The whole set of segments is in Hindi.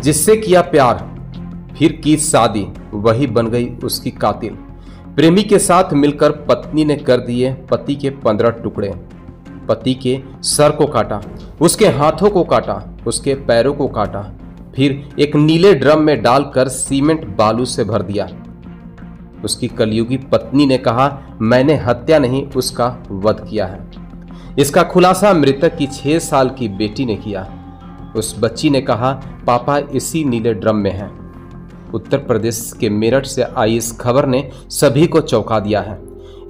जिससे किया प्यार फिर की शादी, वही बन गई उसकी कातिल। प्रेमी के साथ मिलकर पत्नी ने कर दिए पति के 15 टुकड़े। पति के सर को काटा, उसके हाथों को काटा, उसके पैरों को काटा, फिर एक नीले ड्रम में डालकर सीमेंट बालू से भर दिया। उसकी कलयुगी पत्नी ने कहा, मैंने हत्या नहीं, उसका वध किया है। इसका खुलासा मृतक की 6 साल की बेटी ने किया। उस बच्ची ने कहा, पापा इसी नीले ड्रम में हैं। उत्तर प्रदेश के मेरठ से आई इस खबर ने सभी को चौंका दिया है।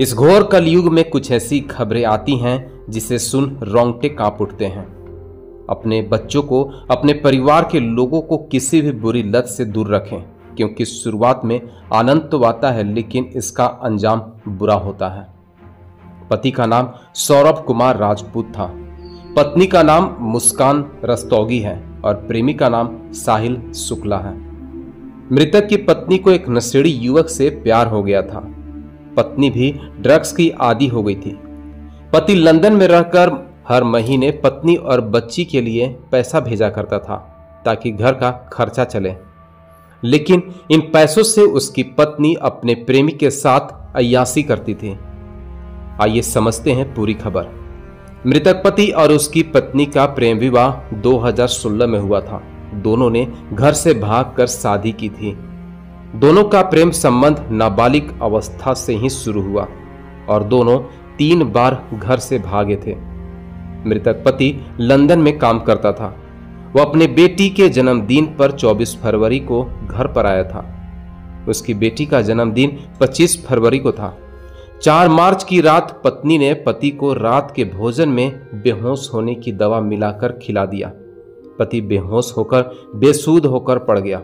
इस घोर कलयुग में कुछ ऐसी खबरें आती हैं जिसे सुन रोंगटे कांप उठते हैं। अपने बच्चों को, अपने परिवार के लोगों को किसी भी बुरी लत से दूर रखें, क्योंकि शुरुआत में आनंद तो आता है लेकिन इसका अंजाम बुरा होता है। पति का नाम सौरभ कुमार राजपूत था, पत्नी का नाम मुस्कान रस्तोगी है और प्रेमी का नाम साहिल शुक्ला है। मृतक की पत्नी को एक नशेड़ी युवक से प्यार हो गया था। पत्नी भी ड्रग्स की आदी हो गई थी। पति लंदन में रहकर हर महीने पत्नी और बच्ची के लिए पैसा भेजा करता था ताकि घर का खर्चा चले, लेकिन इन पैसों से उसकी पत्नी अपने प्रेमी के साथ अय्याशी करती थी। आइए समझते हैं पूरी खबर। मृतक पति और उसकी पत्नी का प्रेम विवाह 2016 में हुआ था। दोनों ने घर से भागकर शादी की थी। दोनों का प्रेम संबंध नाबालिग अवस्था से ही शुरू हुआ और दोनों 3 बार घर से भागे थे। मृतक पति लंदन में काम करता था। वह अपने बेटी के जन्मदिन पर 24 फरवरी को घर पर आया था। उसकी बेटी का जन्मदिन 25 फरवरी को था। 4 मार्च की रात पत्नी ने पति को रात के भोजन में बेहोश होने की दवा मिलाकर खिला दिया। पति बेहोश होकर बेसुध होकर पड़ गया।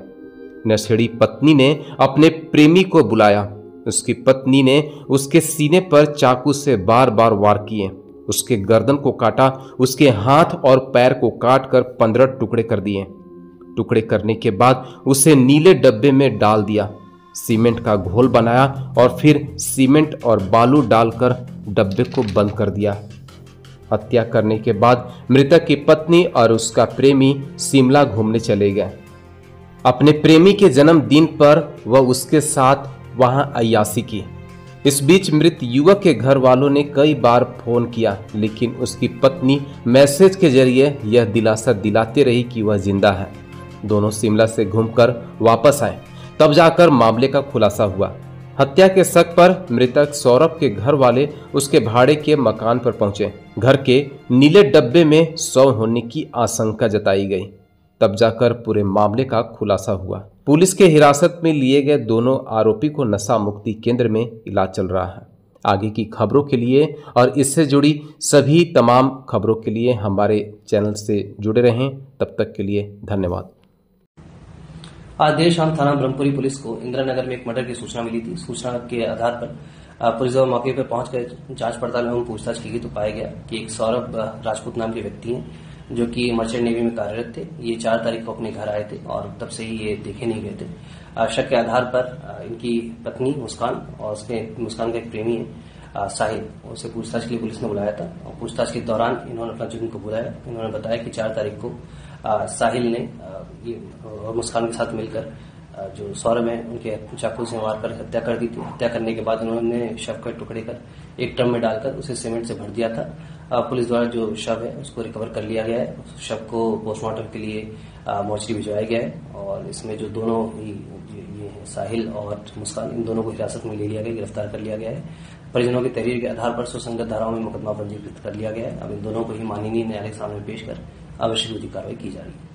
नशेड़ी पत्नी ने अपने प्रेमी को बुलाया। उसकी पत्नी ने उसके सीने पर चाकू से बार बार वार किए, उसके गर्दन को काटा, उसके हाथ और पैर को काटकर 15 टुकड़े कर दिए। टुकड़े करने के बाद उसे नीले डब्बे में डाल दिया, सीमेंट का घोल बनाया और फिर सीमेंट और बालू डालकर डब्बे को बंद कर दिया। हत्या करने के बाद मृतक की पत्नी और उसका प्रेमी शिमला घूमने चले गए। अपने प्रेमी के जन्मदिन पर वह उसके साथ वहां अय्याशी की। इस बीच मृत युवक के घर वालों ने कई बार फोन किया, लेकिन उसकी पत्नी मैसेज के जरिए यह दिलासा दिलाती रही कि वह जिंदा है। दोनों शिमला से घूमकर वापस आए, तब जाकर मामले का खुलासा हुआ। हत्या के शक पर मृतक सौरभ के घर वाले उसके भाड़े के मकान पर पहुंचे। घर के नीले डब्बे में शव होने की आशंका जताई गई। तब जाकर पूरे मामले का खुलासा हुआ। पुलिस के हिरासत में लिए गए दोनों आरोपी को नशा मुक्ति केंद्र में इलाज चल रहा है। आगे की खबरों के लिए और इससे जुड़ी सभी तमाम खबरों के लिए हमारे चैनल से जुड़े रहें। तब तक के लिए धन्यवाद। आज देर शाम थाना ब्रह्मपुरी पुलिस को इंदिरा नगर में एक मर्डर की सूचना मिली थी। सूचना के आधार पर पुलिस जब मौके पर पहुंचकर जांच पड़ताल एवं पूछताछ की गई तो पाया गया कि एक सौरभ राजपूत नाम के व्यक्ति हैं जो कि मर्चेंट नेवी में कार्यरत थे। ये 4 तारीख को अपने घर आए थे और तब से ही ये देखे नहीं गए थे। शक के आधार पर इनकी पत्नी मुस्कान और उसके मुस्कान का एक प्रेमी है साहिल, उसे पूछताछ के लिए पुलिस ने बुलाया था और पूछताछ के दौरान इन्होंने अपना जुर्म को बुलाया। इन्होंने बताया कि 4 तारीख को साहिल ने और मुस्कान के साथ मिलकर जो सौरभ है उनके चाकू से मारकर हत्या कर दी थी। हत्या करने के बाद उन्होंने शव के टुकड़े कर एक ड्रम में डालकर उसे सीमेंट से भर दिया था। पुलिस द्वारा जो शव है उसको रिकवर कर लिया गया है। शव को पोस्टमार्टम के लिए मोर्चरी भिजवाया गया है और इसमें जो दोनों ही ये साहिल और मुस्कान, इन दोनों को हिरासत में ले लिया गया, गिरफ्तार कर लिया गया है। परिजनों की तहरीर के आधार पर सुसंगत धाराओं में मुकदमा पंजीकृत कर लिया गया है। अब इन दोनों को ही माननीय न्यायालय के सामने पेश कर आवश्यक विधिक कार्रवाई की जा रही है।